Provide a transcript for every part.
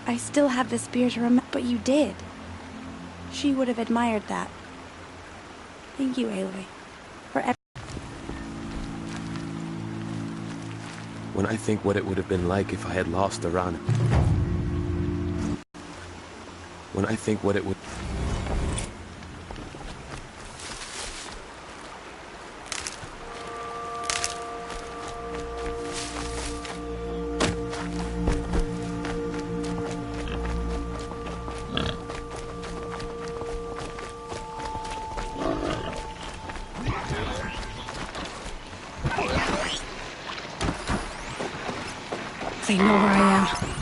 I still have the spear to remember, but you did. She would have admired that. Thank you, Aloy, for When I think what it would have been like if I had lost Arana. When I think what it would... They know where I am.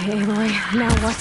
Aloy, now what?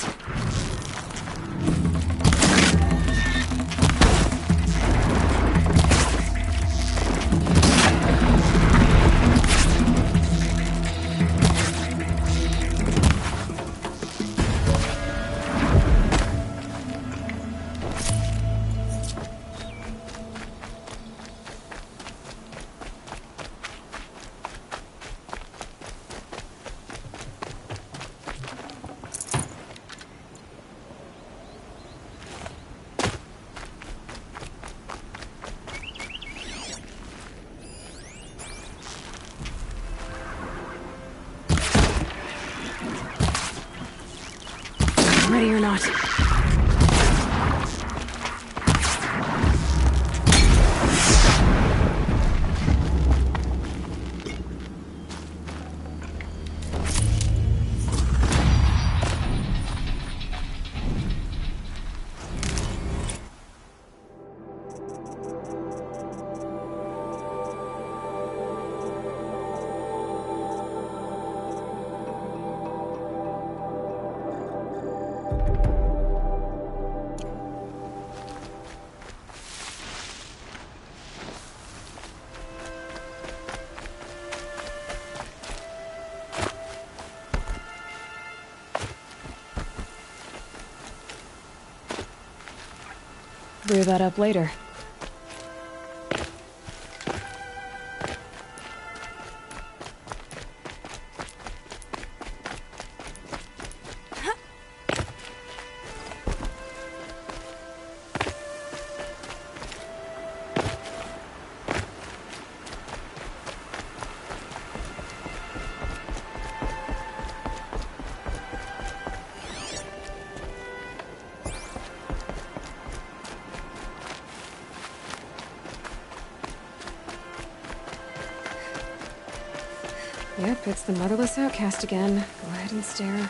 Brew that up later. Yep, it's the motherless outcast again. Go ahead and stare.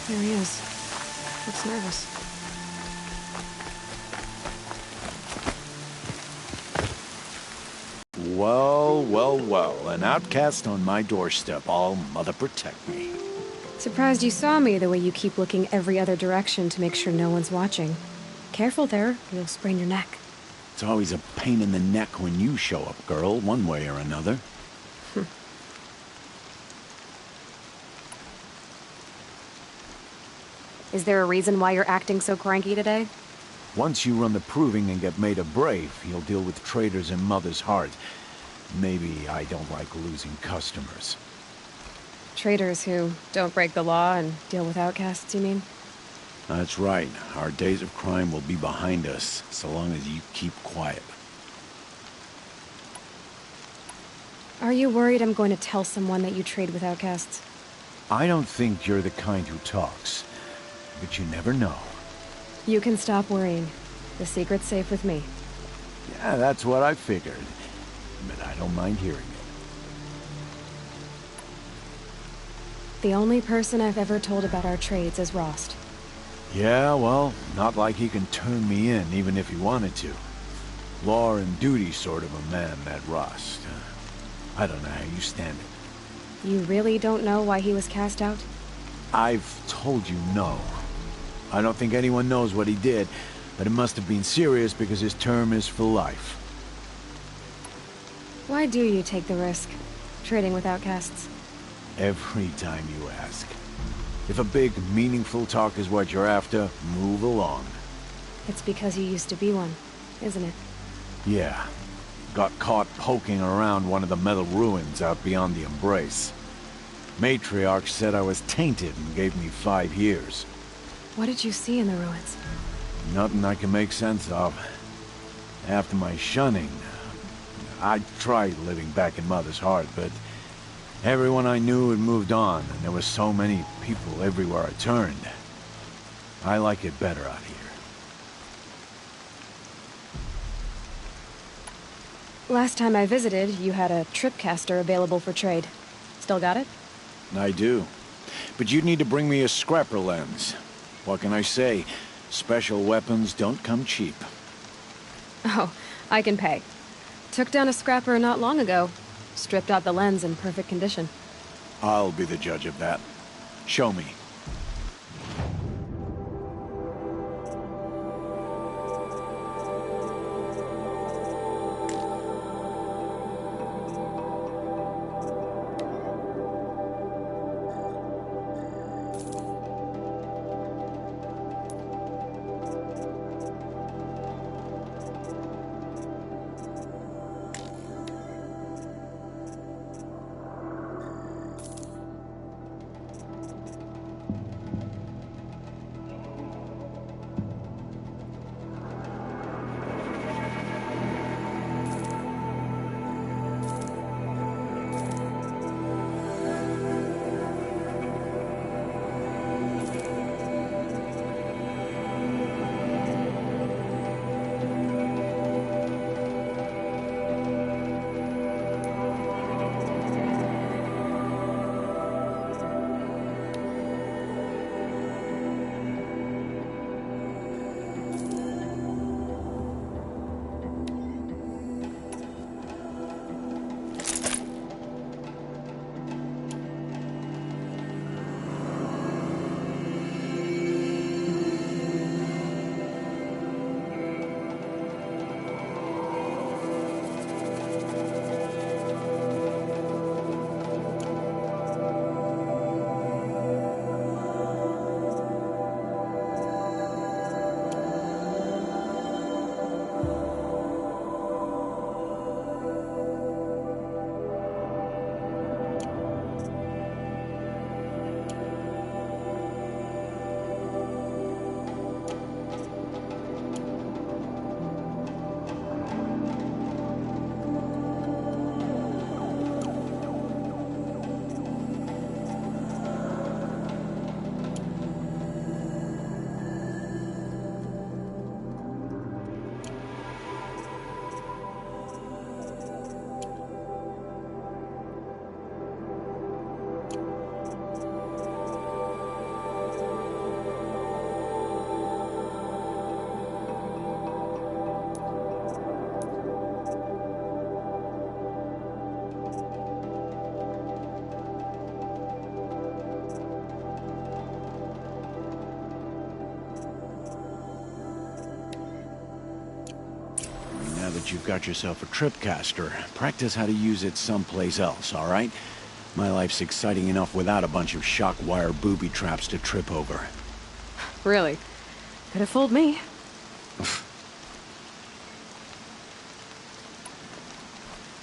There he is. Looks nervous. Well, well, well. An outcast on my doorstep. All mother protect me. Surprised you saw me the way you keep looking every other direction to make sure no one's watching. Careful there, you'll sprain your neck. It's always a pain in the neck when you show up, girl, one way or another. Is there a reason why you're acting so cranky today? Once you run the proving and get made a brave, you'll deal with traitors in Mother's Heart. Maybe I don't like losing customers. Traitors who don't break the law and deal with outcasts, you mean? That's right. Our days of crime will be behind us, so long as you keep quiet. Are you worried I'm going to tell someone that you trade with outcasts? I don't think you're the kind who talks, but you never know. You can stop worrying. The secret's safe with me. Yeah, that's what I figured. But I don't mind hearing it. The only person I've ever told about our trades is Rost. Yeah, well, not like he can turn me in, even if he wanted to. Law and duty sort of a man, that Rost. I don't know how you stand it. You really don't know why he was cast out? I've told you no. I don't think anyone knows what he did, but it must have been serious because his term is for life. Why do you take the risk, trading with outcasts? Every time you ask. If a big, meaningful talk is what you're after, move along. It's because you used to be one, isn't it? Yeah. Got caught poking around one of the metal ruins out beyond the Embrace. Matriarch said I was tainted and gave me 5 years. What did you see in the ruins? Nothing I can make sense of. After my shunning, I tried living back in Mother's Heart, but everyone I knew had moved on, and there were so many people everywhere I turned. I like it better out here. Last time I visited, you had a tripcaster available for trade. Still got it? I do. But you'd need to bring me a scrapper lens. What can I say? Special weapons don't come cheap. Oh, I can pay. Took down a scrapper not long ago. Stripped out the lens in perfect condition. I'll be the judge of that. Show me. that you've got yourself a tripcaster, practice how to use it someplace else, all right? My life's exciting enough without a bunch of shock wire booby traps to trip over. Really? Could have fooled me.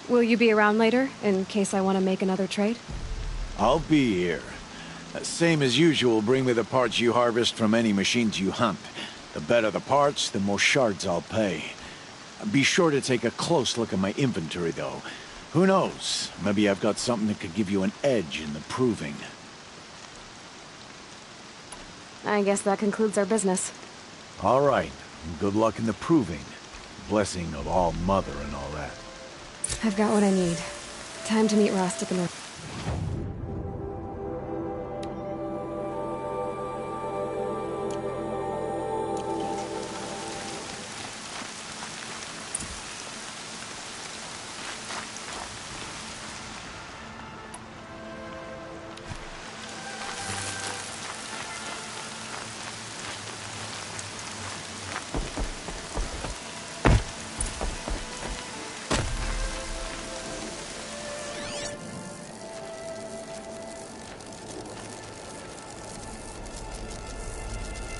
Will you be around later, in case I want to make another trade? I'll be here. Same as usual, bring me the parts you harvest from any machines you hunt. The better the parts, the more shards I'll pay. Be sure to take a close look at my inventory, though. Who knows? Maybe I've got something that could give you an edge in the proving. I guess that concludes our business. All right. Good luck in the proving. Blessing of All Mother and all that. I've got what I need. Time to meet Rost at the north.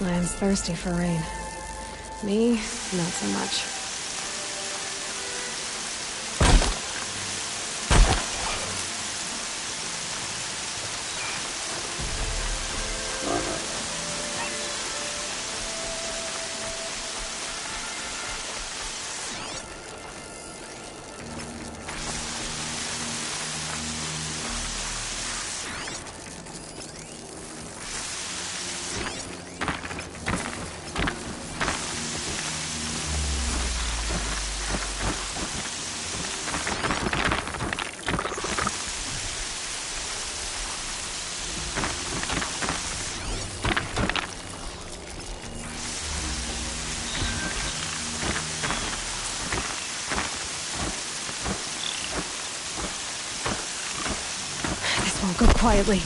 Land's thirsty for rain. Me, not so much. Won't go quietly.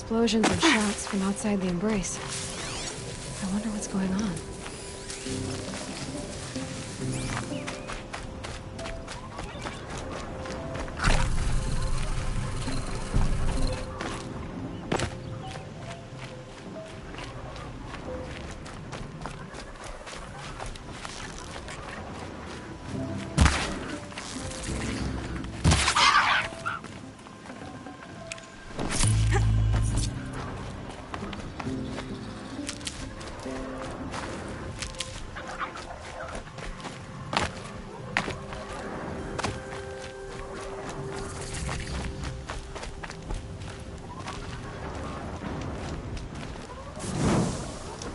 explosions and shouts from outside the Embrace. I wonder what's going on.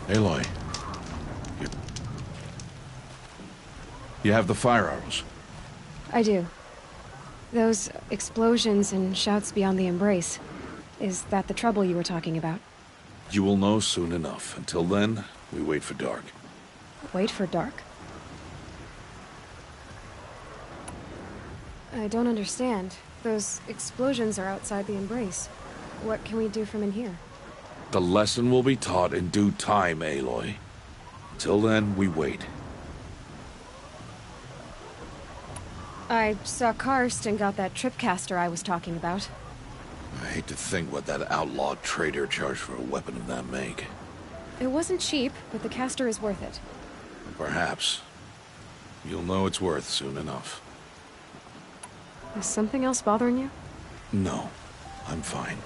Aloy. You have the fire arrows. I do. Those explosions and shouts beyond the Embrace. Is that the trouble you were talking about? You will know soon enough. Until then, we wait for dark. Wait for dark? I don't understand. Those explosions are outside the Embrace. What can we do from in here? The lesson will be taught in due time, Aloy. Until then, we wait. I saw Karst and got that tripcaster I was talking about. I hate to think what that outlaw trader charged for a weapon of that make. It wasn't cheap, but the caster is worth it. Perhaps. You'll know it's worth soon enough. Is something else bothering you? No, I'm fine.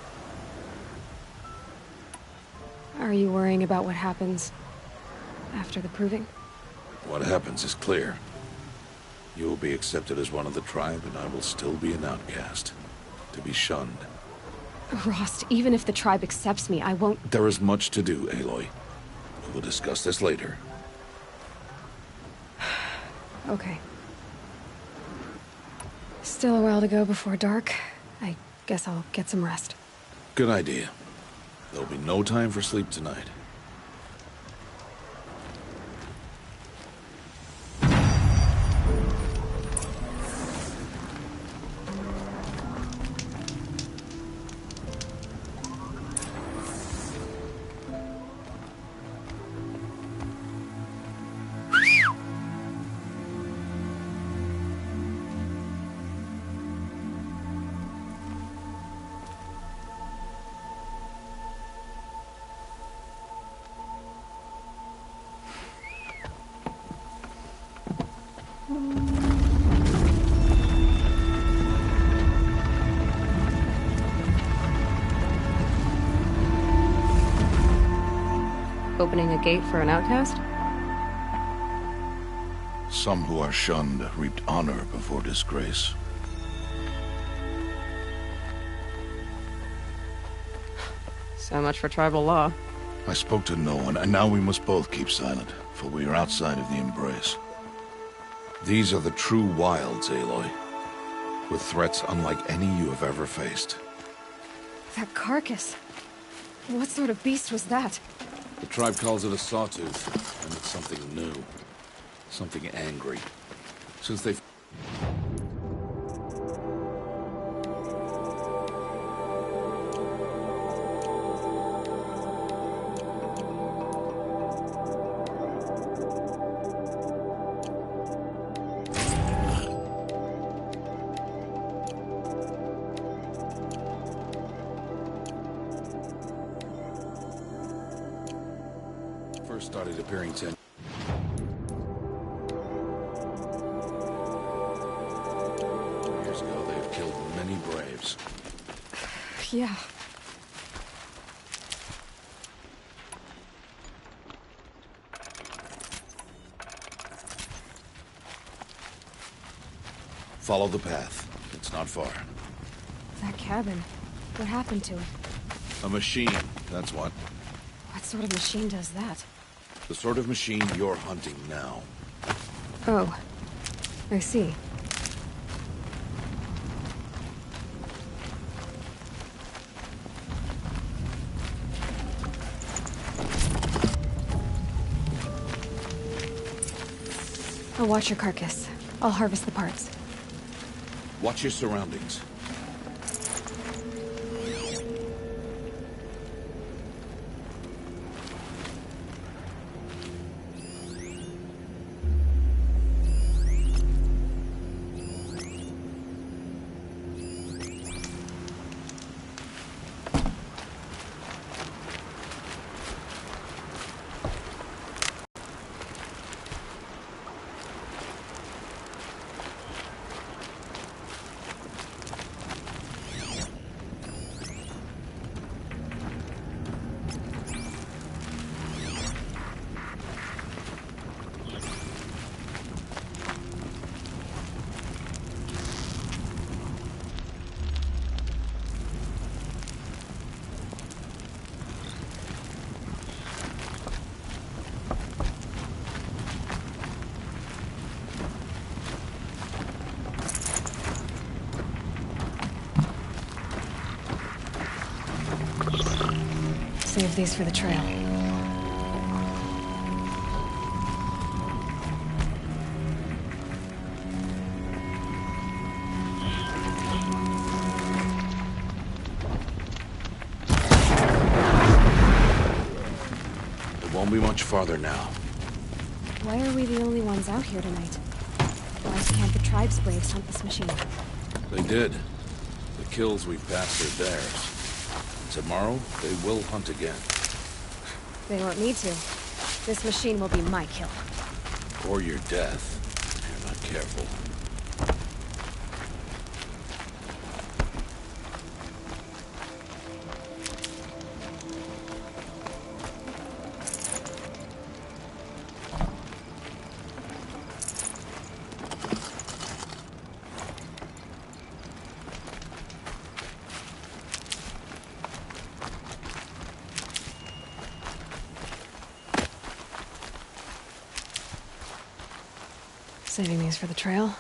Are you worrying about what happens after the proving? What happens is clear. You will be accepted as one of the tribe, and I will still be an outcast. To be shunned. Rost, even if the tribe accepts me, I won't... There is much to do, Aloy. We will discuss this later. Okay. Still a while to go before dark. I guess I'll get some rest. Good idea. There'll be no time for sleep tonight. Opening a gate for an outcast? Some who are shunned reaped honor before disgrace. So much for tribal law. I spoke to no one, and now we must both keep silent, for we are outside of the Embrace. These are the true wilds, Aloy, with threats unlike any you have ever faced. That carcass. What sort of beast was that? The tribe calls it a sawtooth, and it's something new. Something angry. Since they... first started appearing 10 years ago, they have killed many braves. Yeah. Follow the path. It's not far. That cabin. What happened to it? A machine, that's what. What sort of machine does that? The sort of machine you're hunting now. Oh. I see. I'll watch your carcass. I'll harvest the parts. Watch your surroundings. Save these for the trail. It won't be much farther now. Why are we the only ones out here tonight? Why can't the tribe's braves hunt this machine? They did. The kills we've passed are theirs. Tomorrow, they will hunt again. They won't need to. This machine will be my kill. Or your death, if you're not careful. Saving these for the trail.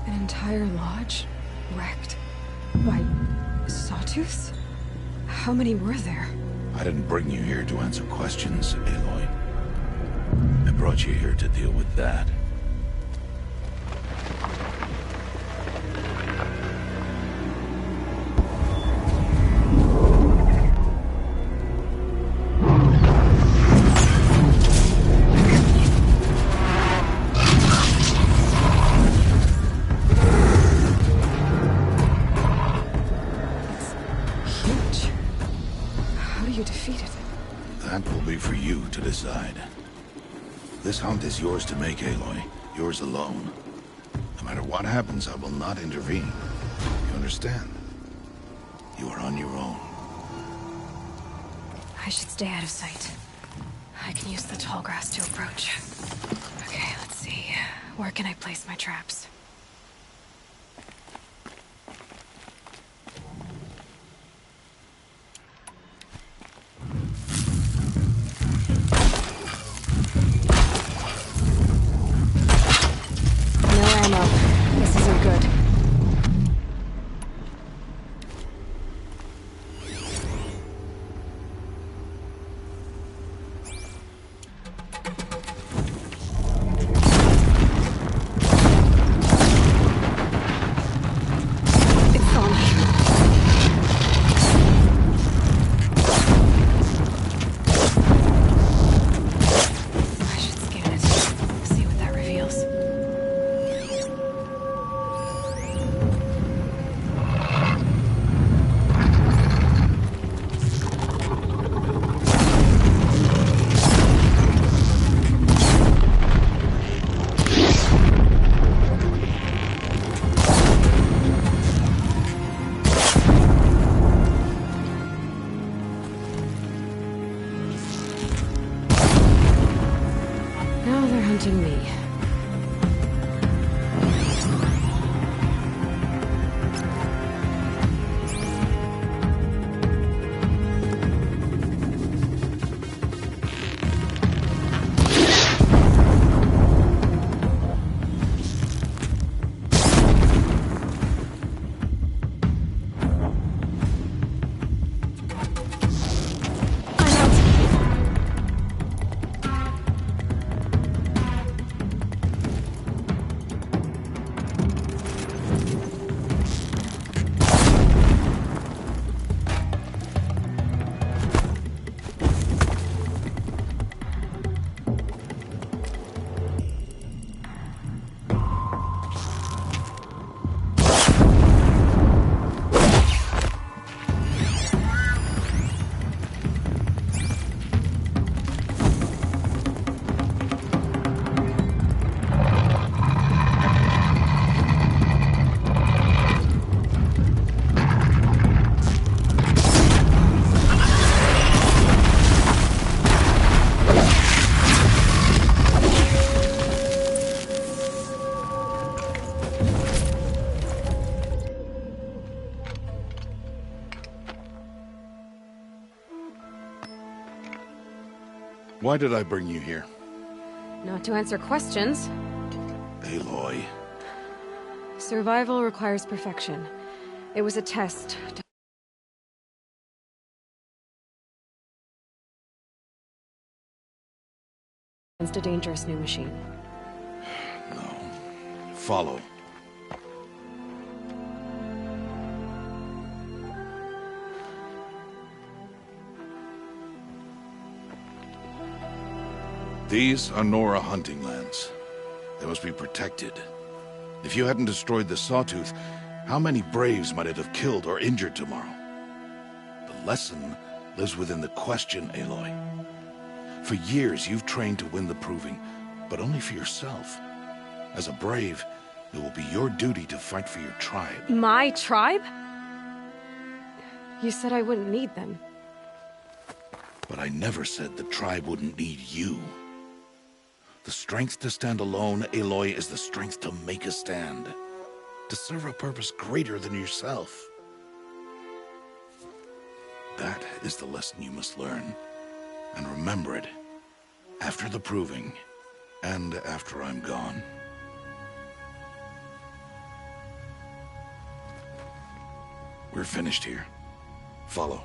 An entire lodge wrecked by sawtooths? How many were there? I didn't bring you here to answer questions, Aloy. I brought you here to deal with that. That will be for you to decide. This hunt is yours to make, Aloy. Yours alone. No matter what happens, I will not intervene. You understand? You are on your own. I should stay out of sight. I can use the tall grass to approach. Okay, let's see. Where can I place my traps? This isn't good. It's on me. I should scan it. See what that reveals. Now they're hunting me. I'm out. Why did I bring you here? Not to answer questions. Aloy. Survival requires perfection. It was a test. Against a dangerous new machine. No. Follow. These are Nora hunting lands. They must be protected. If you hadn't destroyed the Sawtooth, how many Braves might it have killed or injured tomorrow? The lesson lives within the question, Aloy. For years, you've trained to win the Proving, but only for yourself. As a Brave, it will be your duty to fight for your tribe. My tribe? You said I wouldn't need them. But I never said the tribe wouldn't need you. The strength to stand alone, Aloy, is the strength to make a stand. To serve a purpose greater than yourself. That is the lesson you must learn. And remember it. After the Proving. And after I'm gone. We're finished here. Follow.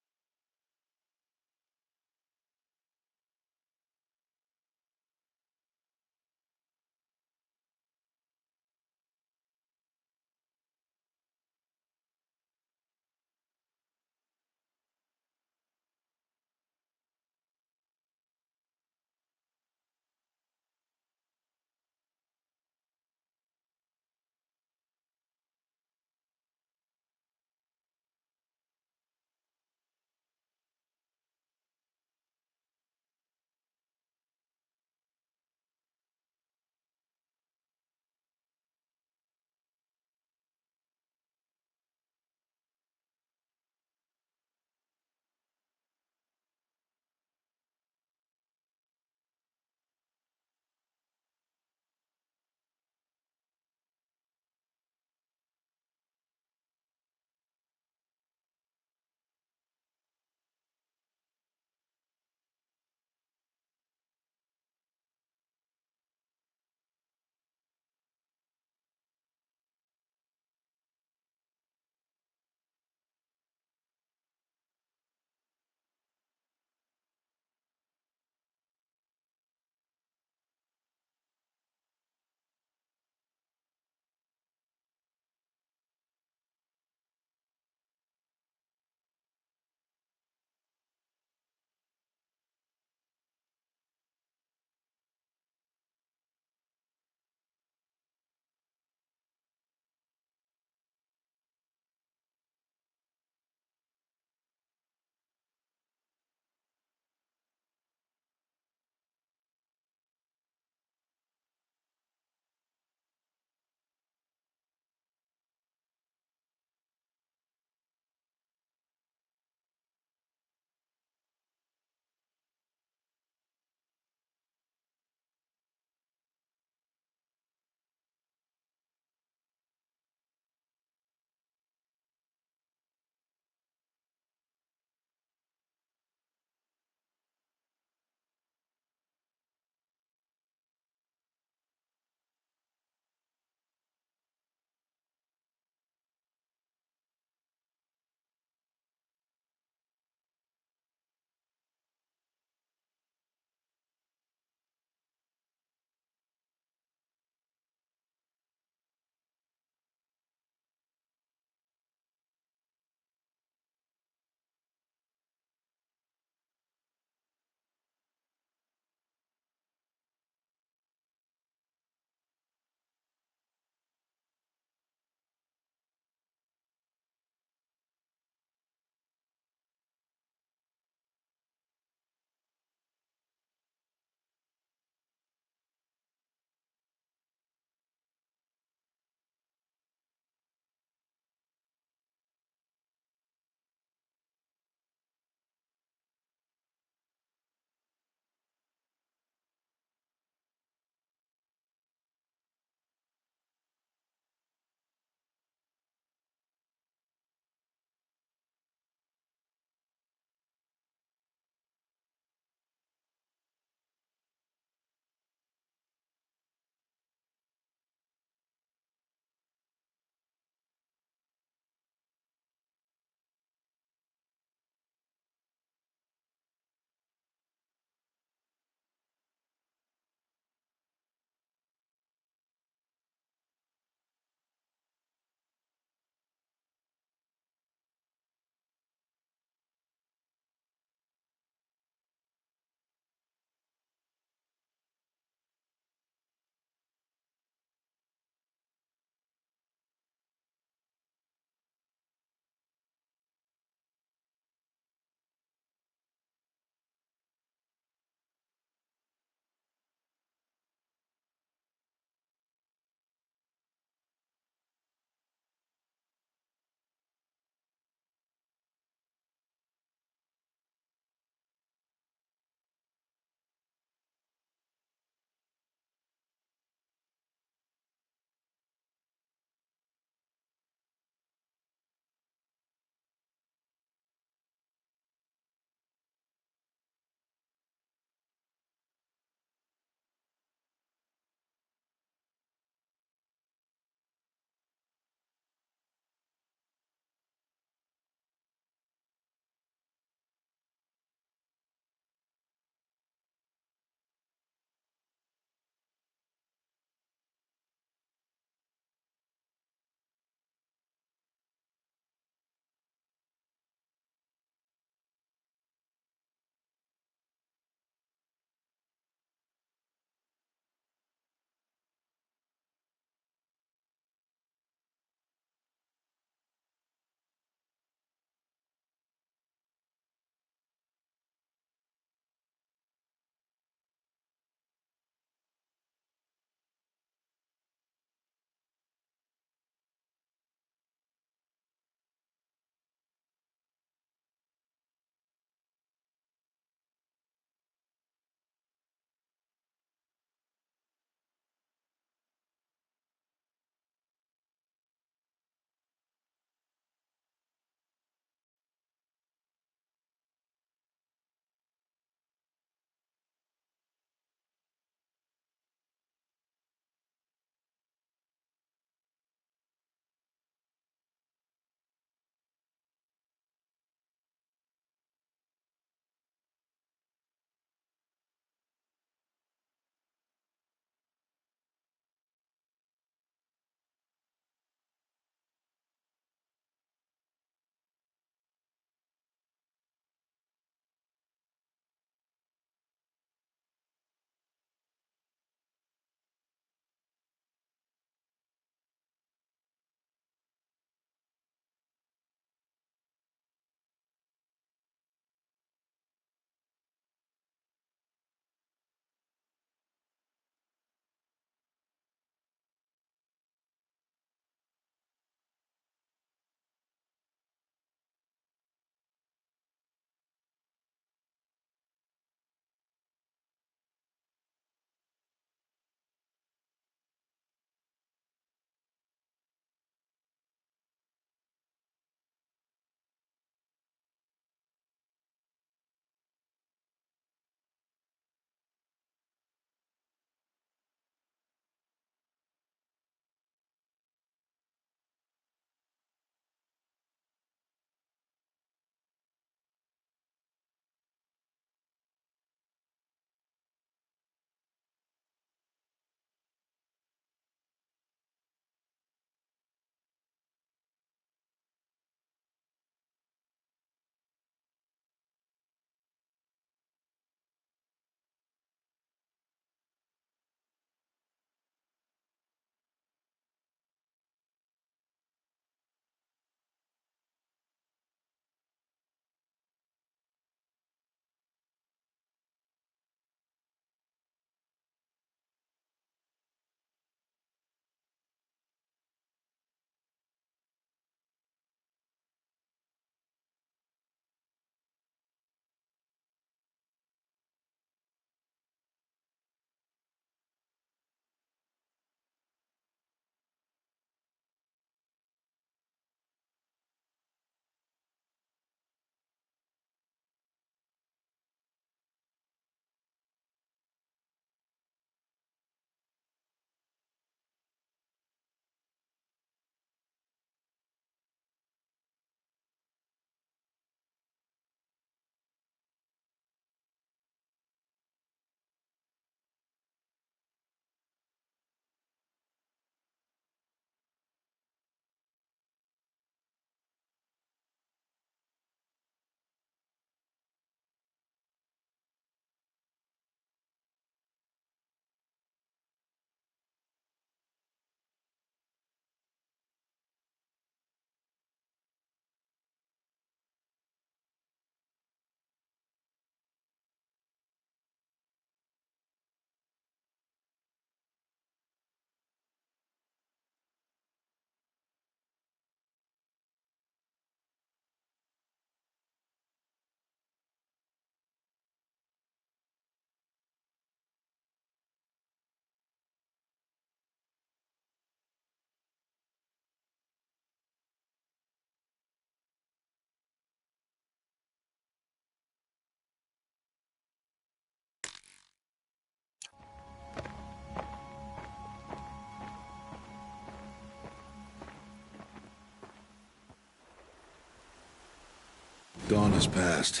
Dawn has passed.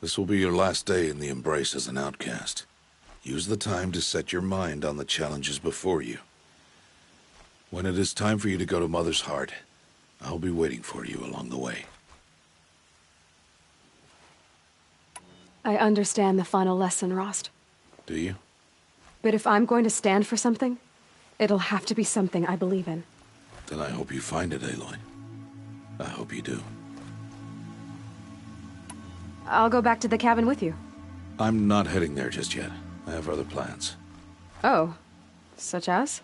This will be your last day in the Embrace as an outcast. Use the time to set your mind on the challenges before you. When it is time for you to go to Mother's Heart, I'll be waiting for you along the way. I understand the final lesson, Rost. Do you? But if I'm going to stand for something, it'll have to be something I believe in. Then I hope you find it, Aloy. I hope you do. I'll go back to the cabin with you. I'm not heading there just yet. I have other plans. Oh, such as?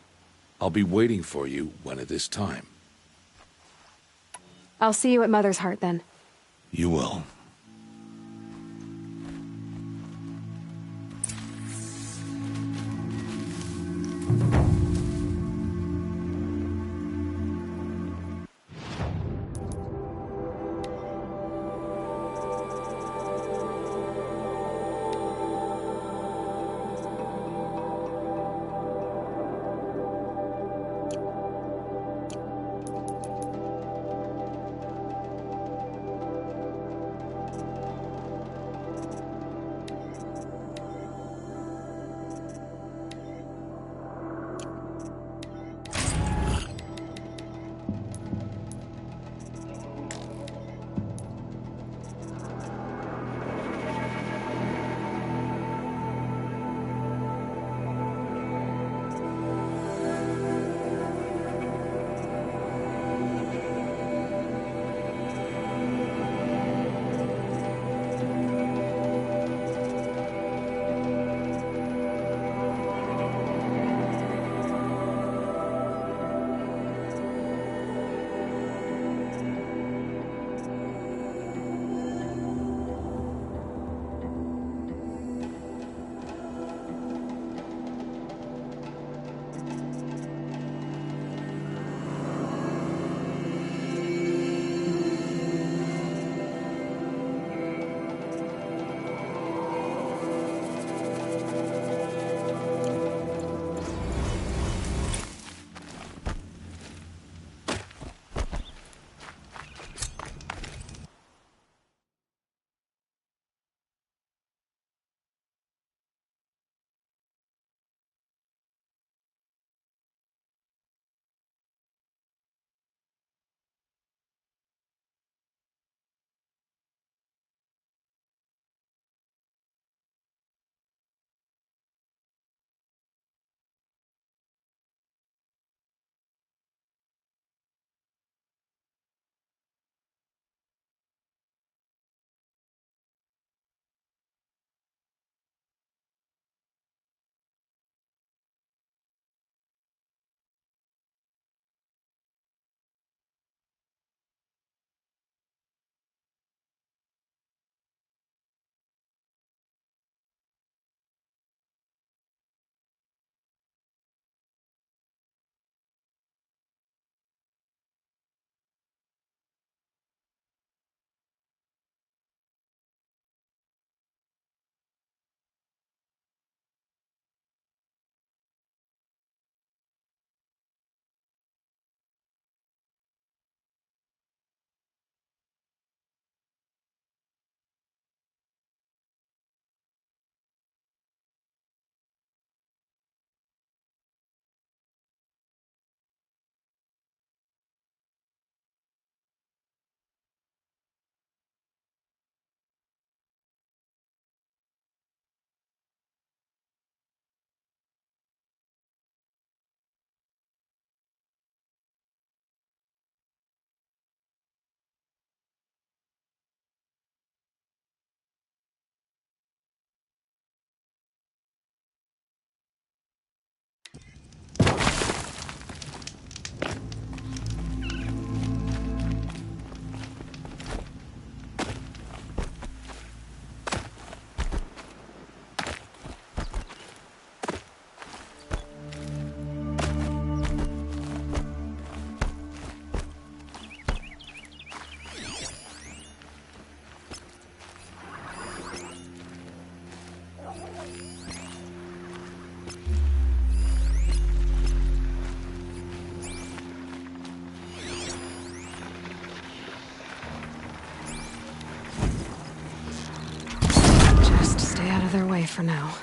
I'll be waiting for you when it is time. I'll see you at Mother's Heart then. You will. for now.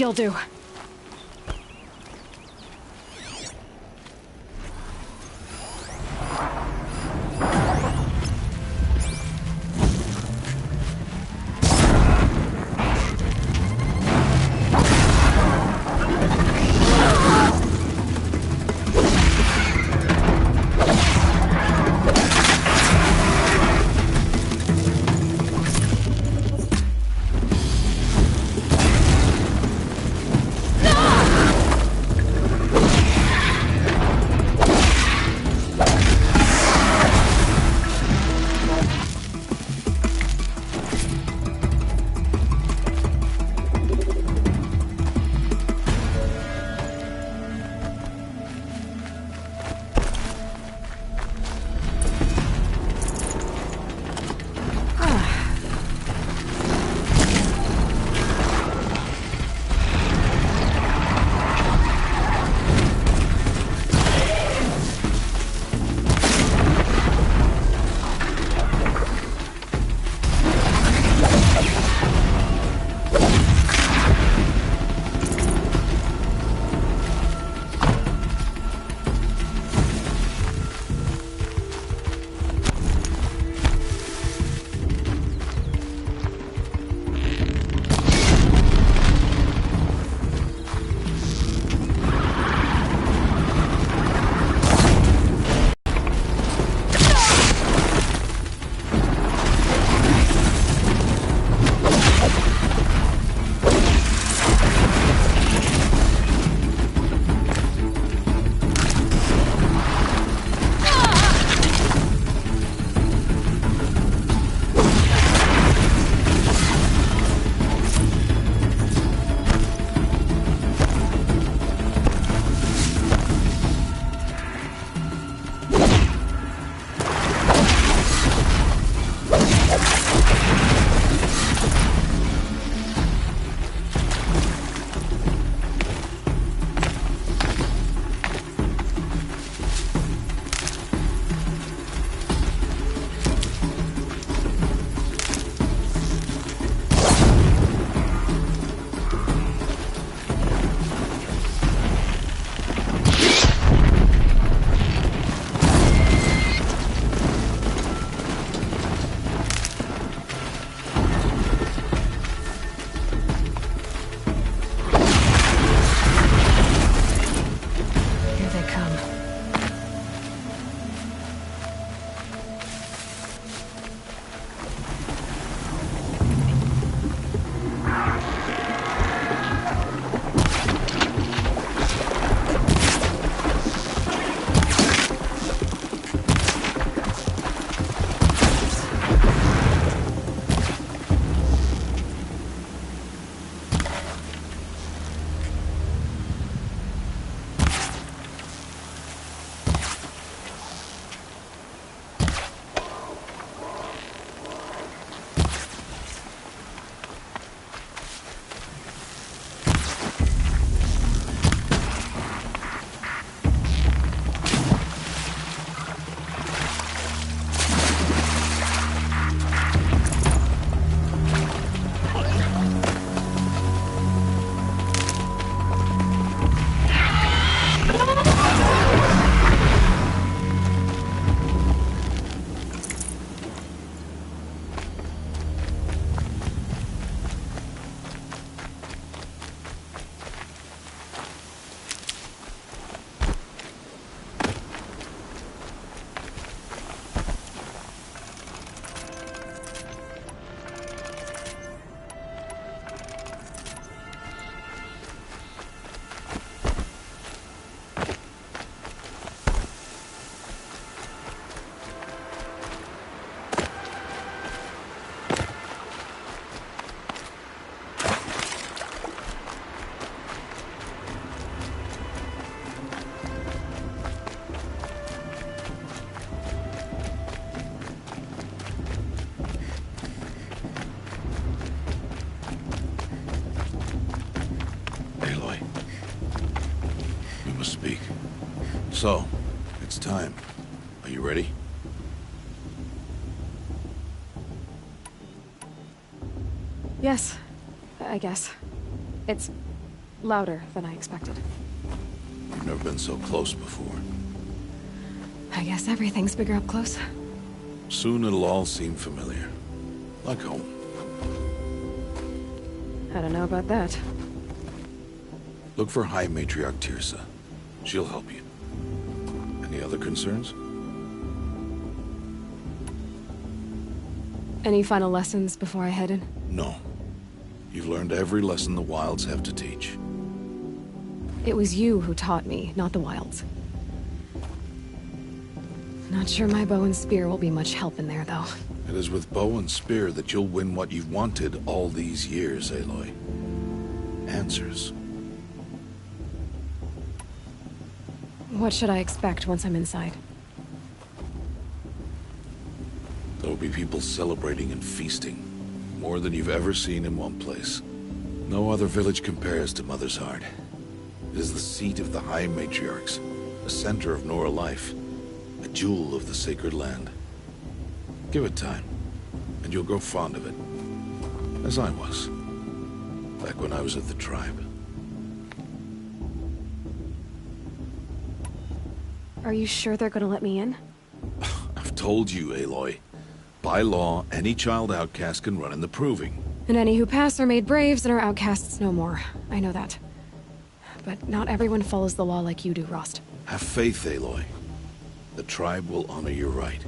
You'll do. So, it's time. Are you ready? Yes, I guess. It's louder than I expected. You've never been so close before. I guess everything's bigger up close. Soon it'll all seem familiar. Like home. I don't know about that. Look for High Matriarch Tirsa. She'll help you. Any other concerns? Any final lessons before I head in? No. You've learned every lesson the Wilds have to teach. It was you who taught me, not the Wilds. Not sure my bow and spear will be much help in there, though. It is with bow and spear that you'll win what you've wanted all these years, Aloy. Answers. What should I expect once I'm inside? There'll be people celebrating and feasting. More than you've ever seen in one place. No other village compares to Mother's Heart. It is the seat of the High Matriarchs, the center of Nora life, a jewel of the sacred land. Give it time, and you'll grow fond of it. As I was, back when I was at the tribe. Are you sure they're gonna let me in? I've told you, Aloy. By law, any child outcast can run in the Proving. And any who pass are made braves and are outcasts no more. I know that. But not everyone follows the law like you do, Rost. Have faith, Aloy. The tribe will honor your right.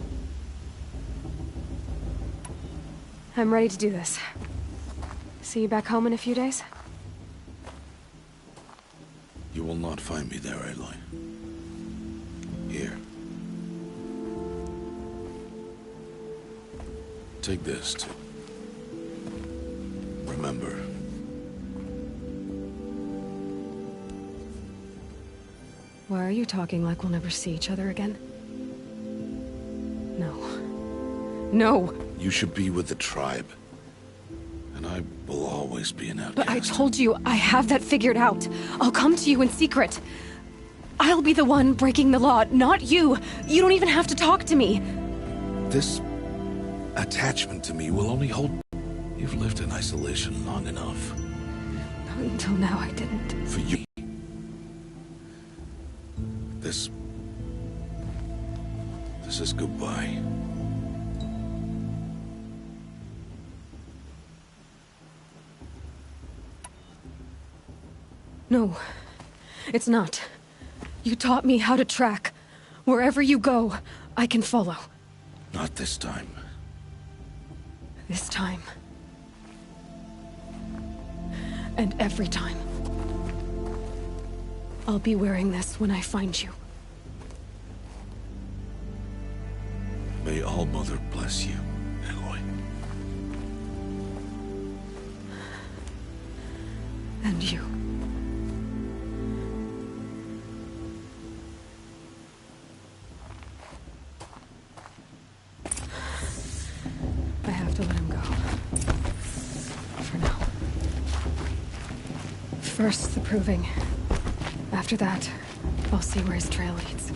I'm ready to do this. See you back home in a few days? You will not find me there, Aloy. Here. Take this, too. Remember. Why are you talking like we'll never see each other again? No. No! You should be with the tribe. And I will always be an outcast. But I told you, I have that figured out. I'll come to you in secret. I'll be the one breaking the law, not you. You don't even have to talk to me. This attachment to me will only hold... You've lived in isolation long enough. Until now, I didn't. For you. This is goodbye. No, it's not. You taught me how to track. Wherever you go, I can follow. Not this time. This time. And every time. I'll be wearing this when I find you. May All-Mother bless you, Aloy. And you. I have to let him go. For now. First, the Proving. After that, I'll see where his trail leads.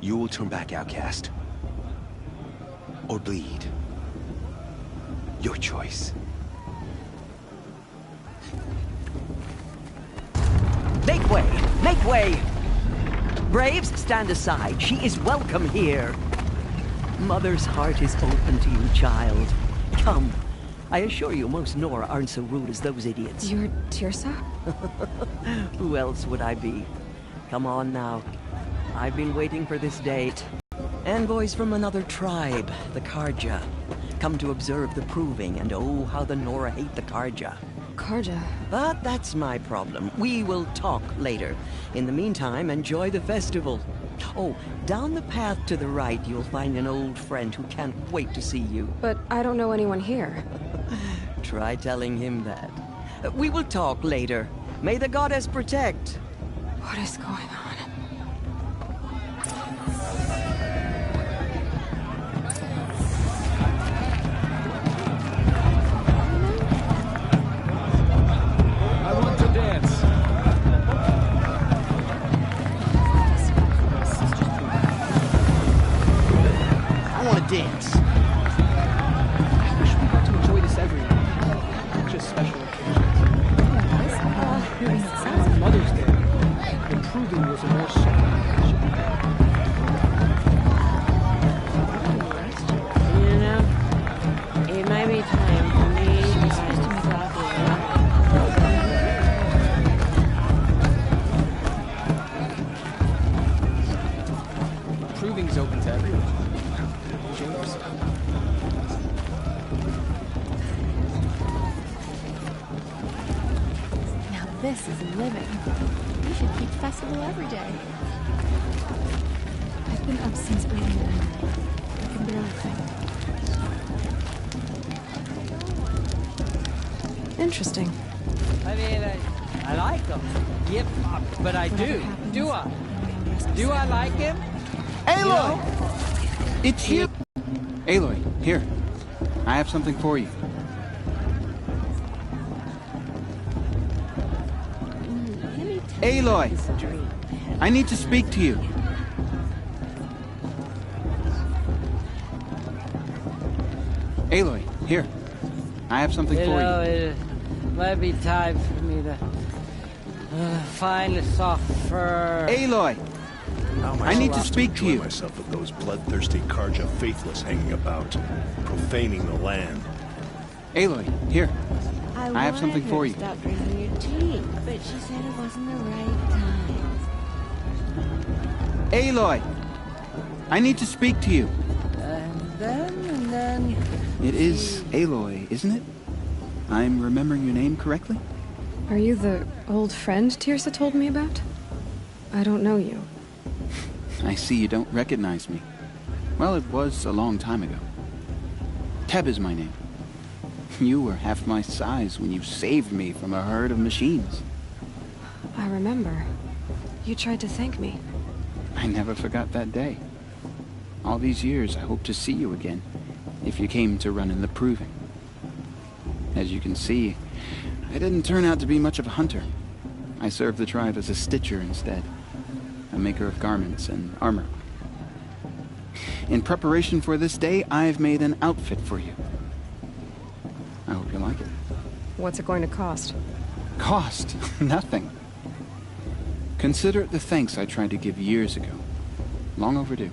You will turn back, outcast. Or bleed. Your choice. Make way! Make way! Braves, stand aside. She is welcome here. Mother's heart is open to you, child. Come. I assure you, most Nora aren't so rude as those idiots. You're Tirsa? Who else would I be? Come on now. I've been waiting for this date. Envoys from another tribe, the Carja. Come to observe the Proving, and oh, how the Nora hate the Carja. Carja. But that's my problem. We will talk later. In the meantime, enjoy the festival. Oh, down the path to the right, you'll find an old friend who can't wait to see you. But I don't know anyone here. Try telling him that. We will talk later. May the goddess protect. What is going on? I want to dance. I want to dance. I wish we got to enjoy this every night, not just special occasions. On Mother's Day, improving was a more solemn occasion. You know, it might be time for me to stop Improving's open to everyone. James. Now this is living. We should keep festival every day. I've been up since early in the morning. I can barely think. Interesting. I mean, I like him. Yep, but I Whatever do. happens, Do I? I may undress Do I myself. like him? Aloy! It's you! Aloy, here. I have something for you. Let me tell you Aloy! this dream I had. I need to speak to you. Aloy, here. I have something You for know, you. it might be time for me to find a soft fur. Aloy! I need to speak to you. Myself with those bloodthirsty Karja faithless hanging about, profaning the land. Aloy, here. I have something for you. Stop drinking your tea, but she said it wasn't the right time. Aloy! I need to speak to you. And then... It is Aloy, isn't it? I'm remembering your name correctly? Are you the old friend Tirsa told me about? I don't know you. I see you don't recognize me. Well, it was a long time ago. Teb is my name. You were half my size when you saved me from a herd of machines. I remember. You tried to thank me. I never forgot that day. All these years, I hope to see you again, if you came to run in the Proving. As you can see, I didn't turn out to be much of a hunter. I served the tribe as a stitcher instead, a maker of garments and armor. In preparation for this day, I've made an outfit for you. I hope you like it. What's it going to cost? Cost? Nothing. Consider it the thanks I tried to give years ago. Long overdue.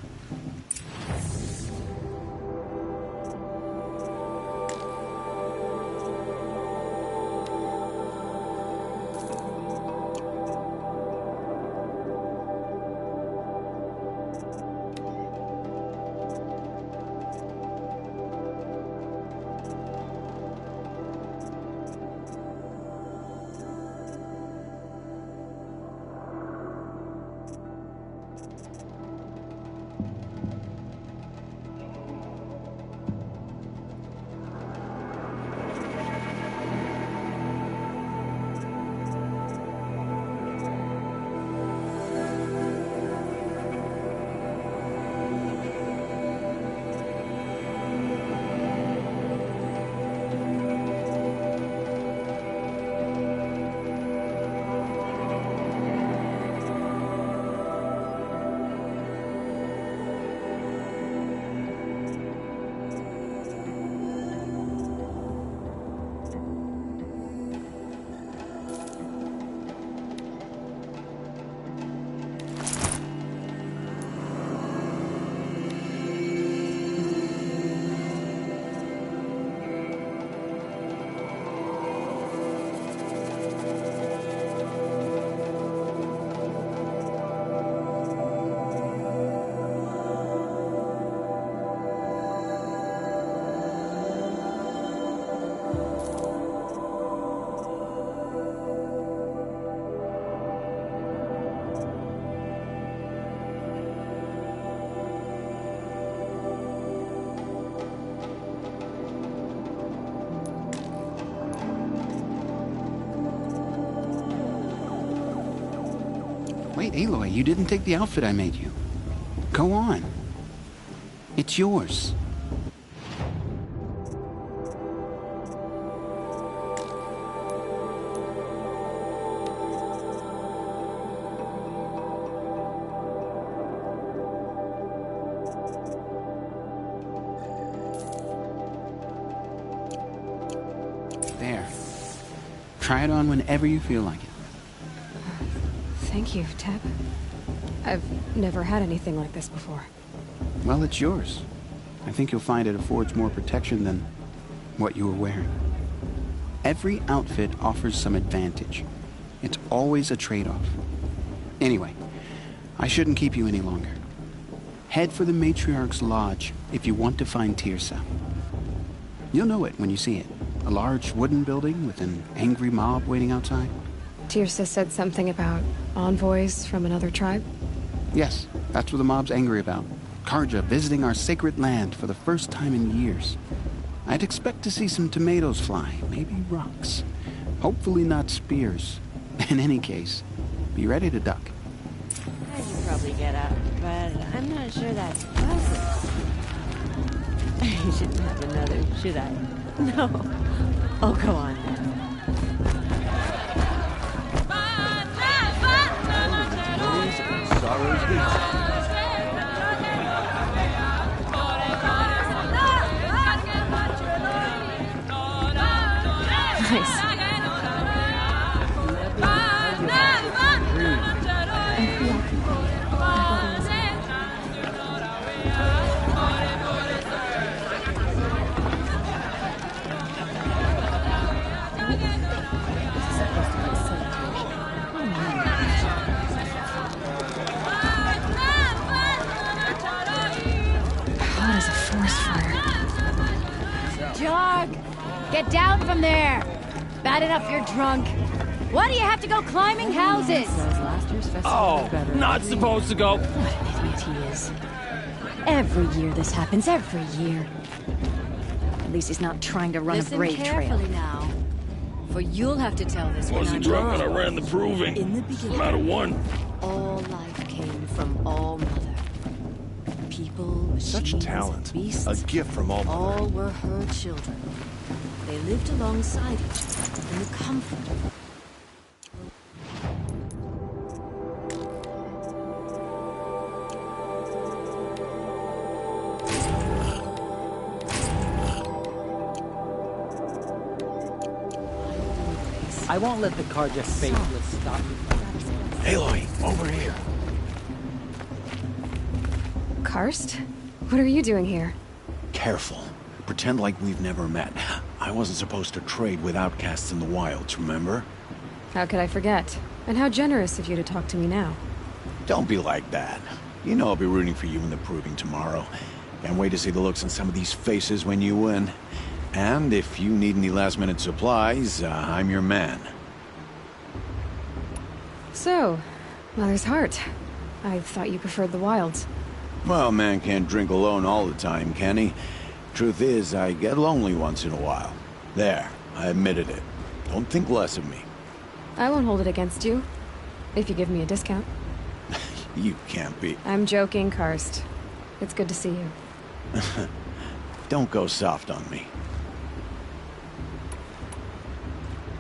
right, Aloy. You didn't take the outfit I made you. Go on. It's yours. There. Try it on whenever you feel like it. Thank you, Teb. I've never had anything like this before. Well, it's yours. I think you'll find it affords more protection than what you were wearing. Every outfit offers some advantage. It's always a trade-off. Anyway, I shouldn't keep you any longer. Head for the Matriarch's Lodge if you want to find Teersa. You'll know it when you see it. A large wooden building with an angry mob waiting outside. Teersa said something about envoys from another tribe? Yes, that's what the mob's angry about. Karja visiting our sacred land for the first time in years. I'd expect to see some tomatoes fly, maybe rocks. Hopefully not spears. In any case, be ready to duck. I could probably get up, but I'm not sure that's possible. I shouldn't have another, should I? No. Oh, come on now. Sorrow's behind. Nice. Hot as a forest fire. Jog! Get down from there! Bad enough you're drunk. Why do you have to go climbing houses? Oh, not supposed to go. What an idiot he is. Every year this happens, every year. At least he's not trying to run a brave trail. Listen carefully now, for you'll have to tell this when Wasn't drunk when I ran the proving. In the beginning, Matter one. all life came from All Mother. People, Such machines, talent. beasts, A gift from All Mother. all were her children. They lived alongside each other in the comfort of I won't let the Karja faithless stop you from enjoying. Aloy, over here. Karst? What are you doing here? Careful. Pretend like we've never met. I wasn't supposed to trade with outcasts in the wilds, remember? How could I forget? And how generous of you to talk to me now. Don't be like that. You know I'll be rooting for you in the proving tomorrow. Can't wait to see the looks on some of these faces when you win. And if you need any last-minute supplies, I'm your man. So, Mother's Heart. I thought you preferred the wilds. Well, man can't drink alone all the time, can he? Truth is, I get lonely once in a while. There, I admitted it. Don't think less of me. I won't hold it against you. If you give me a discount. You can't be. I'm joking, Karst. It's good to see you. Don't go soft on me.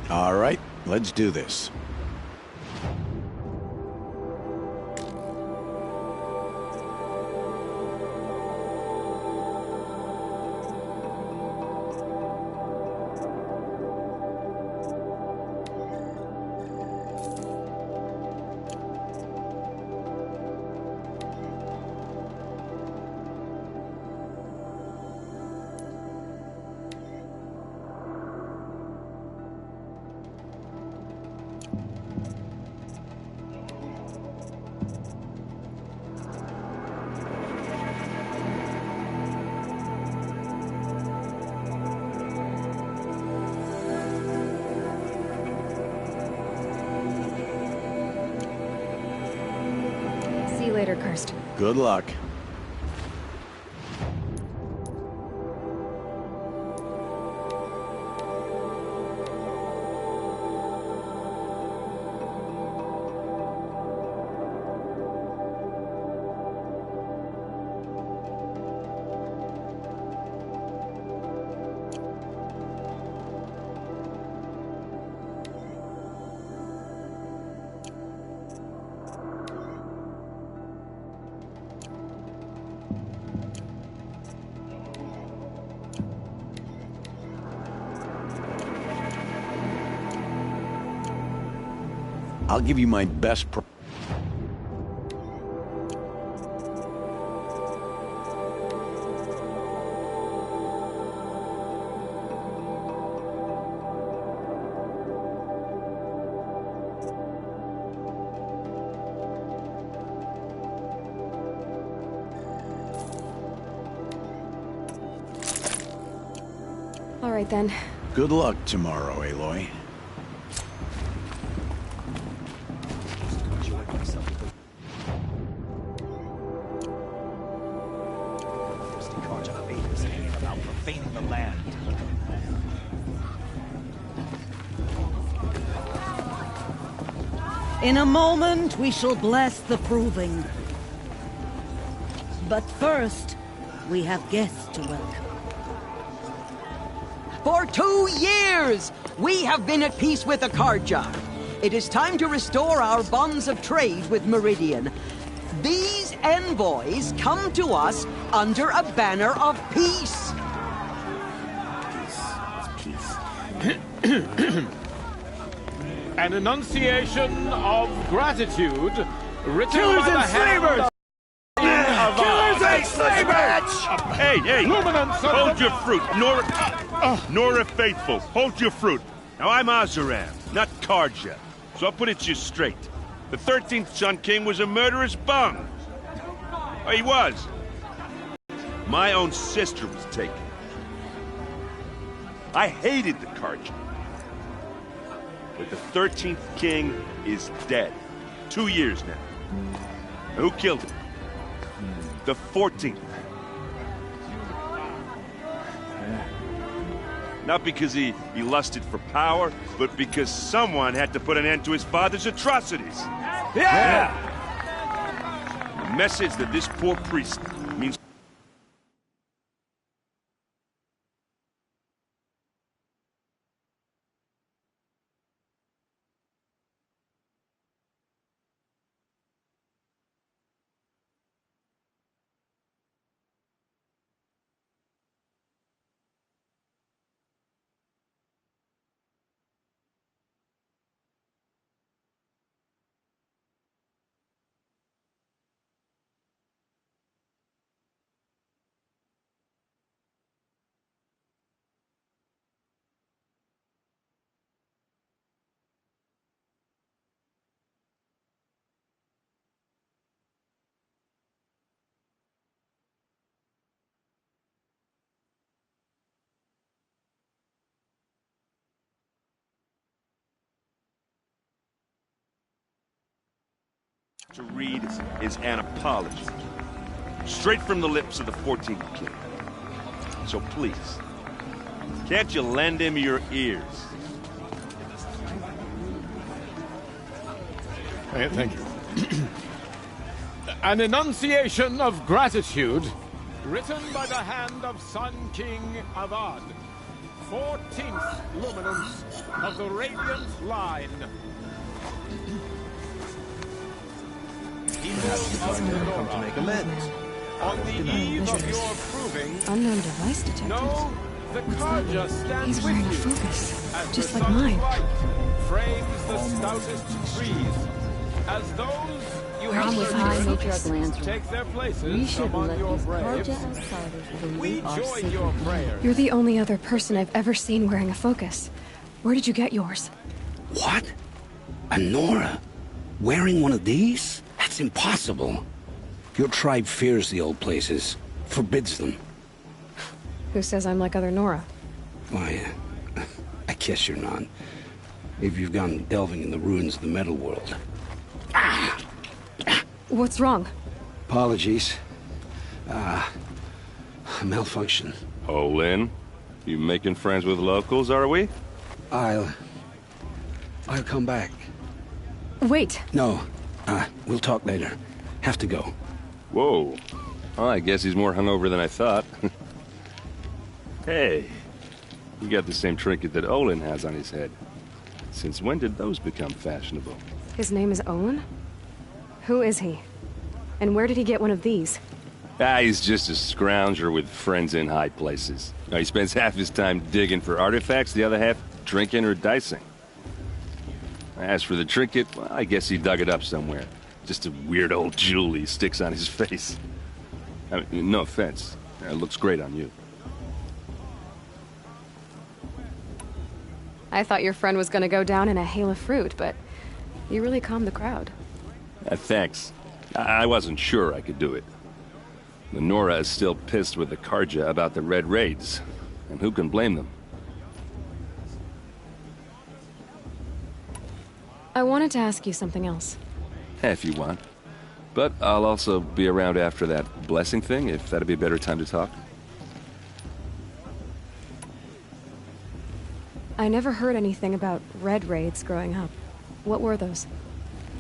All right, let's do this. See you later, Karst. Good luck. I'll give you my best All right, then. Good luck tomorrow, Aloy. About profaning the land. In a moment, we shall bless the proving. But first, we have guests to welcome. For 2 years, we have been at peace with Akarja. It is time to restore our bonds of trade with Meridian. These envoys come to us under a banner of peace. An enunciation of gratitude written Killers by the and hand slavers! of Killers and slavers! Hey! Luminance Hold your fruit, Nora Faithful. Hold your fruit. Now I'm Oseram, not Karja, so I'll put it to you straight. The 13th Sun King was a murderous bum. Oh, he was. My own sister was taken. I hated the Karja. But the 13th King is dead. 2 years now. Who killed him? The 14th. Not because he lusted for power, but because someone had to put an end to his father's atrocities. Yeah! The message that this poor priest means... to read is an apology. Straight from the lips of the 14th King. So please, can't you lend him your ears? Thank you. An enunciation of gratitude written by the hand of Sun King Avad, 14th luminance of the Radiant Line. Come to make amends. On the eve of your proving, Unknown device detected. no, the Karja stands He's wearing a with you. focus, As just the like sun's mine. light frames the stoutest trees, as those you Come have with my nurtured matriarch Lancer. take their places We should among let your these braves. Karja outsiders We believe our join sacred your prayers. You're the only other person I've ever seen wearing a focus. Where did you get yours? What? A Nora? Wearing one of these? That's impossible. Your tribe fears the old places, forbids them. Who says I'm like other Nora? Why, I guess you're not. If you've gone delving in the ruins of the metal world. What's wrong? Apologies. Malfunction. Oh, Lynn, you making friends with locals, are we? I'll come back. Wait. No, we'll talk later. Have to go. Whoa. Well, I guess he's more hungover than I thought. Hey, you got the same trinket that Olin has on his head. Since when did those become fashionable? His name is Owen? Who is he? And where did he get one of these? He's just a scrounger with friends in high places. He spends half his time digging for artifacts, the other half drinking or dicing. As for the trinket, well, I guess he dug it up somewhere. Just a weird old jewel he sticks on his face. I mean, no offense. It looks great on you. I thought your friend was gonna go down in a hail of fruit, but you really calmed the crowd. Thanks. I wasn't sure I could do it. The Nora is still pissed with the Carja about the Red Raids, and who can blame them? I wanted to ask you something else. If you want. But I'll also be around after that blessing thing, if that'd be a better time to talk. I never heard anything about Red Raids growing up. What were those?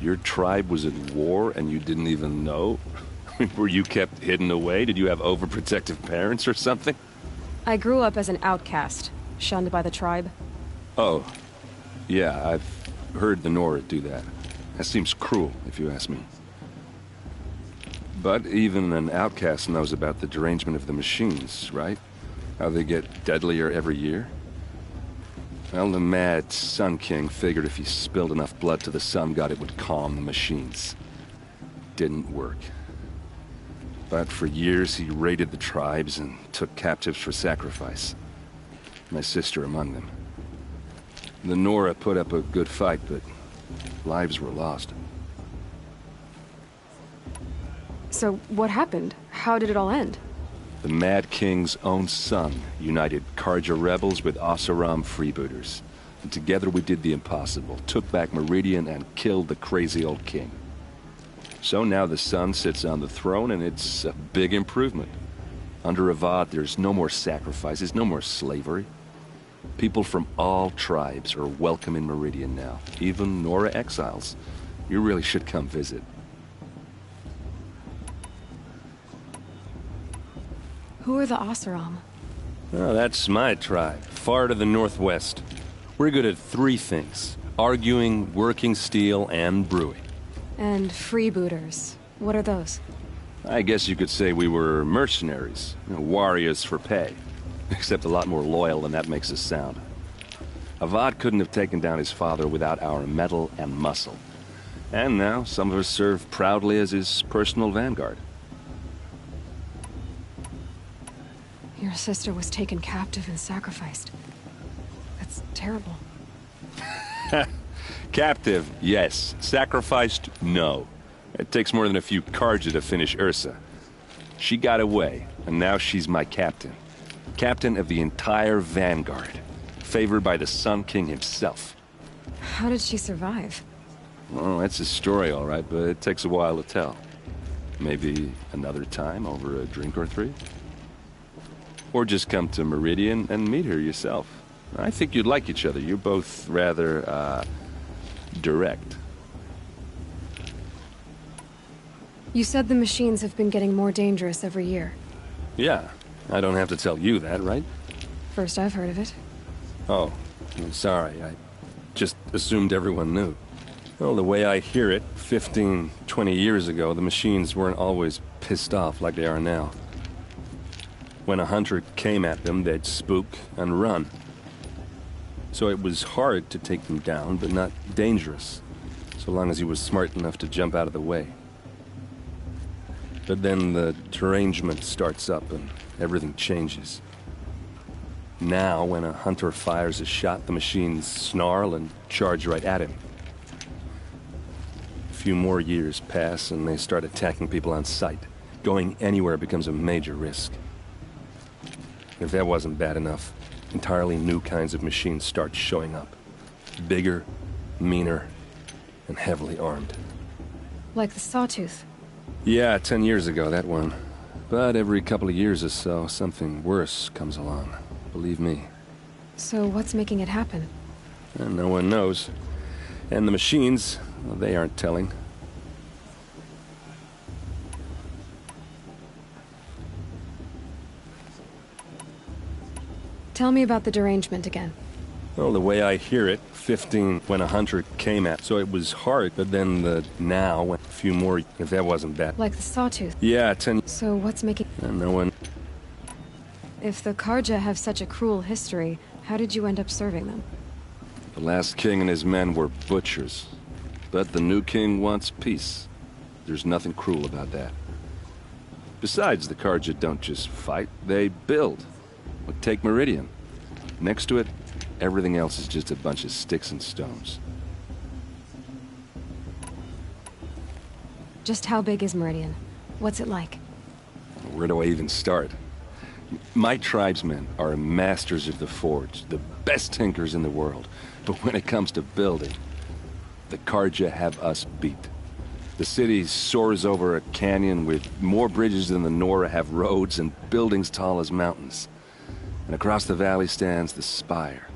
Your tribe was at war and you didn't even know? Were you kept hidden away? Did you have overprotective parents or something? I grew up as an outcast, shunned by the tribe. Oh. Yeah, I've heard the Nora do that. That seems cruel, if you ask me. But even an outcast knows about the derangement of the machines, right? How they get deadlier every year? Well, the mad Sun King figured if he spilled enough blood to the Sun God, it would calm the machines. Didn't work. But for years, he raided the tribes and took captives for sacrifice. My sister among them. The Nora put up a good fight, but lives were lost. So, what happened? How did it all end? The Mad King's own son united Carja rebels with Oseram freebooters. And together we did the impossible, took back Meridian and killed the crazy old king. So now the son sits on the throne and it's a big improvement. Under Avad there's no more sacrifices, no more slavery. People from all tribes are welcome in Meridian now, even Nora exiles. You really should come visit. Who are the Oseram? Oh, that's my tribe, far to the northwest. We're good at three things: arguing, working steel, and brewing. And freebooters. What are those? I guess you could say we were mercenaries, warriors for pay. Except a lot more loyal than that makes us sound. Avad couldn't have taken down his father without our metal and muscle. And now some of us serve proudly as his personal vanguard. Your sister was taken captive and sacrificed. That's terrible. Captive, yes. Sacrificed, no. It takes more than a few Carja to finish Ursa. She got away, and now she's my captain. Captain of the entire Vanguard. Favored by the Sun King himself. How did she survive? Well, that's a story, all right, but it takes a while to tell. Maybe another time over a drink or three? Or just come to Meridian and meet her yourself. I think you'd like each other. You're both rather, direct. You said the machines have been getting more dangerous every year. Yeah, I don't have to tell you that, right? First I've heard of it. Oh, I'm sorry. I just assumed everyone knew. Well, the way I hear it, 15, 20 years ago, the machines weren't always pissed off like they are now. When a hunter came at them, they'd spook and run. So it was hard to take them down, but not dangerous, so long as he was smart enough to jump out of the way. But then the derangement starts up and everything changes. Now, when a hunter fires a shot, the machines snarl and charge right at him. A few more years pass and they start attacking people on sight. Going anywhere becomes a major risk. If that wasn't bad enough, entirely new kinds of machines start showing up. Bigger, meaner, and heavily armed. Like the Sawtooth? Yeah, 10 years ago, that one. But every couple of years or so, something worse comes along. Believe me. So what's making it happen? And no one knows. And the machines, well, they aren't telling. Tell me about the derangement again. Well, the way I hear it, 15 when a hunter came at, so it was hard, but then the now, a few more, if that wasn't bad. Like the Sawtooth? Yeah, 10... So what's making... And no one... If the Carja have such a cruel history, how did you end up serving them? The last king and his men were butchers. But the new king wants peace. There's nothing cruel about that. Besides, the Carja don't just fight, they build. Like, take Meridian. Next to it, everything else is just a bunch of sticks and stones. Just how big is Meridian? What's it like? Where do I even start? My tribesmen are masters of the forge, the best tinkers in the world. But when it comes to building, the Carja have us beat. The city soars over a canyon with more bridges than the Nora have roads and buildings tall as mountains. And across the valley stands the spire,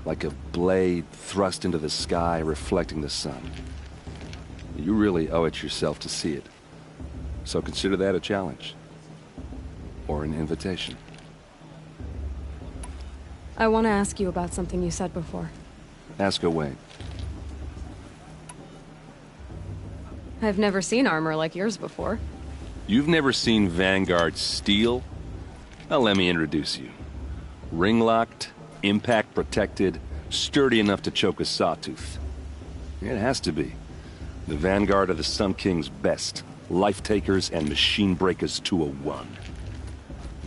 like a blade thrust into the sky reflecting the sun. You really owe it yourself to see it. So consider that a challenge. Or an invitation. I want to ask you about something you said before. Ask away. I've never seen armor like yours before. You've never seen Vanguard steel? Well, let me introduce you. Ring-locked, impact-protected, sturdy enough to choke a sawtooth. It has to be. The Vanguard are the Sun King's best. Life-takers and machine-breakers to a one.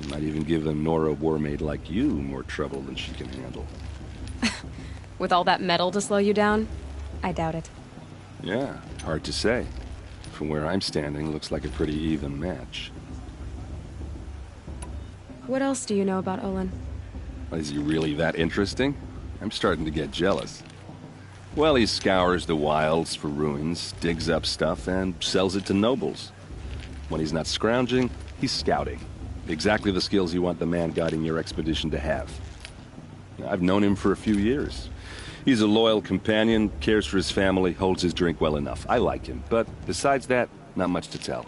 You might even give a Nora warmaid like you more trouble than she can handle. With all that metal to slow you down? I doubt it. Yeah, hard to say. From where I'm standing, looks like a pretty even match. What else do you know about Olin? Is he really that interesting? I'm starting to get jealous. Well, he scours the wilds for ruins, digs up stuff, and sells it to nobles. When he's not scrounging, he's scouting. Exactly the skills you want the man guiding your expedition to have. I've known him for a few years. He's a loyal companion, cares for his family, holds his drink well enough. I like him, but besides that, not much to tell.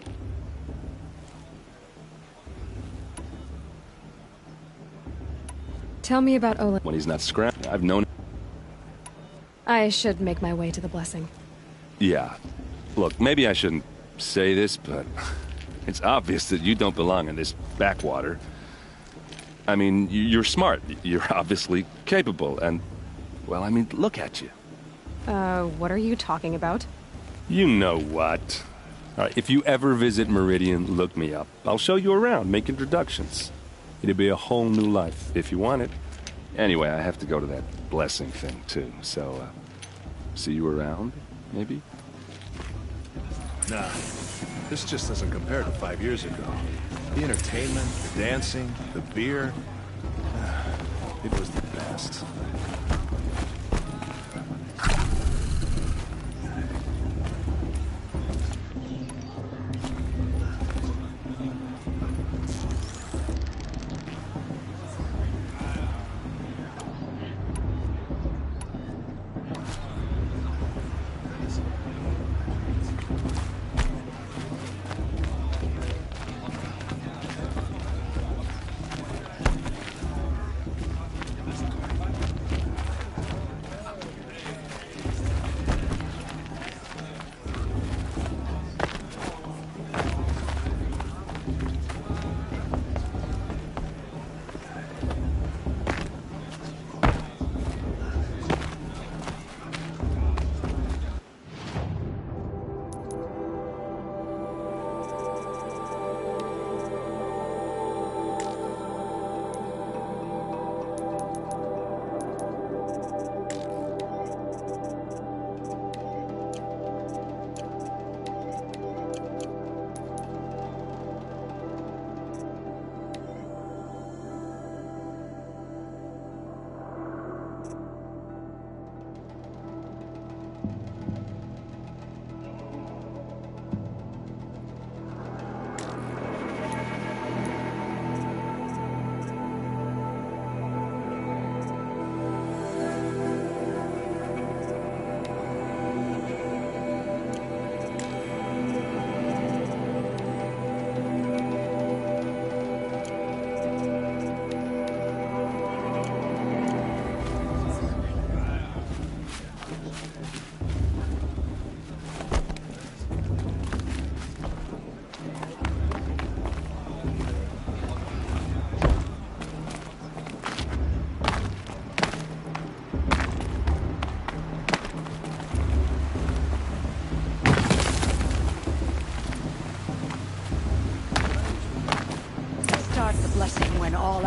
Tell me about Olin. When he's not scrounging, I've known him. I should make my way to the blessing. Yeah. Look, maybe I shouldn't say this, but it's obvious that you don't belong in this backwater. I mean, you're smart. You're obviously capable, and, well, I mean, look at you. What are you talking about? You know what. All right, if you ever visit Meridian, look me up. I'll show you around, make introductions. It'll be a whole new life, if you want it. Anyway, I have to go to that blessing thing, too, so, see you around, maybe? Nah, this just doesn't compare to 5 years ago. The entertainment, the dancing, the beer, it was the best.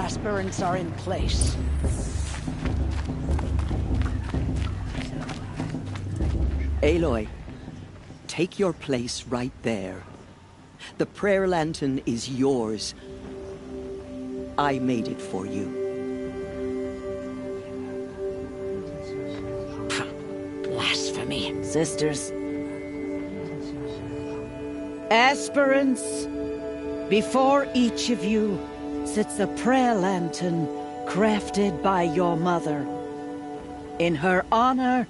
aspirants are in place. Aloy, take your place right there. The prayer lantern is yours. I made it for you. Blasphemy. Sisters. Aspirants, before each of you sits a prayer lantern crafted by your mother. In her honor,